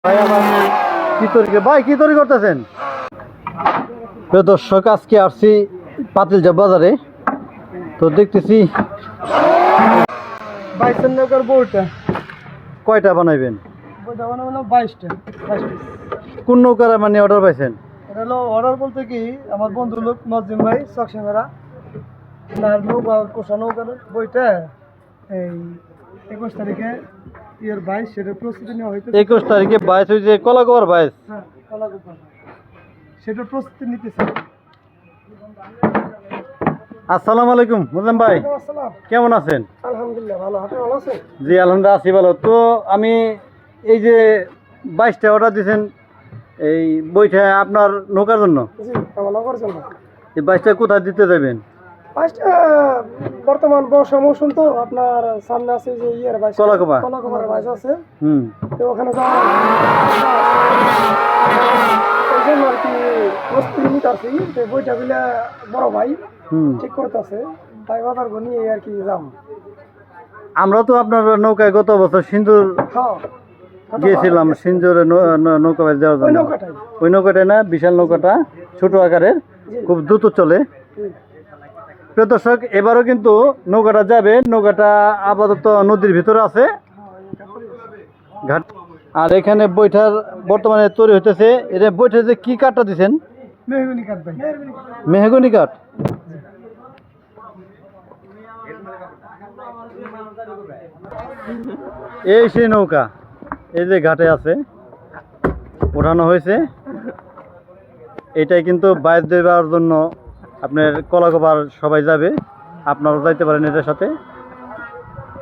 ভাই আমার ভাই কি তৈরি করতেছেন? প্রিয় দর্শক, আজকে আসছি পাতিলজা বাজারে। তো দেখতেছি বাইশের নৌকার বউটা কয়টা বানাইবেন? বইটা বানাবো 22টা। কোন নৌকার মানে অর্ডার পাইছেন? এটা হলো অর্ডার বলতে কি, আমার বন্ধু লোক নজিম ভাই চকসিমেরা তার নৌকা কোষা নৌকার বইটা এই 21 তারিখে ইয়ের 22 সেটার প্রস্তুতি নেওয়া হইতে 21 তারিখে 22 হয়েছে কলাকোবার 22। হ্যাঁ কলাকুপার সেটার প্রস্তুতি নিতেছে। আসসালামু আলাইকুম মুসলিম ভাই, আসসালাম, কেমন আছেন? আলহামদুলিল্লাহ ভালো। আপনি ভালো আছেন? জি আলহামদুলিল্লাহ আছি ভালো। তো আমি এই যে 22টা অর্ডার দিয়েছেন এই বইটা আপনার নৌকার জন্য, জি আমার নৌকার জন্য। এই 22টা কোথায় দিতে যাবেন? 22টা বর্তমান বর্ষা মৌসুম, তো আপনার সামনে আছে যে ইয়ের 22 কলাকুপা। কলাকুপারের 22 আছে, হুম, তো ওখানে যাওয়া এই জন্য আর কি প্রস্তুতি নিতে আসি। তো বইটা গুলা বড় ভাই হুম। ঠিক করতেছে, তাই বাজার নিয়ে আর কি যাম। আমরা তো আপনার নৌকায় গত বছর সিন্দুর হ্যাঁ গিয়েছিলাম, সিন্দুরে নৌকা বাস যাওয়ার ওই জন্য। নৌকাটাই। ওই নৌকাটাই না, বিশাল নৌকাটা, ছোট আকারের, জি। খুব দ্রুত চলে। জি। প্রিয় দর্শক, এবারও কিন্তু নৌকাটা যাবে। নৌকাটা আপাতত নদীর ভিতরে আছে ঘাট। আর এখানে বৈঠার বর্তমানে তৈরি হইতেছে। এটা বৈঠা যে কি কাঠটা দিচ্ছেন? মেহগনি কাঠ ভাই। মেহগনি কাঠ। এই সেই নৌকা, এই যে ঘাটে আছে, ওঠানো হয়েছে। এটাই কিন্তু বাইর দেওয়ার জন্য আপনার কলাকোপার সবাই যাবে, আপনারাও যাইতে পারেন এটার সাথে।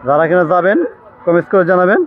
যারা এখানে যাবেন কমেন্ট করে জানাবেন।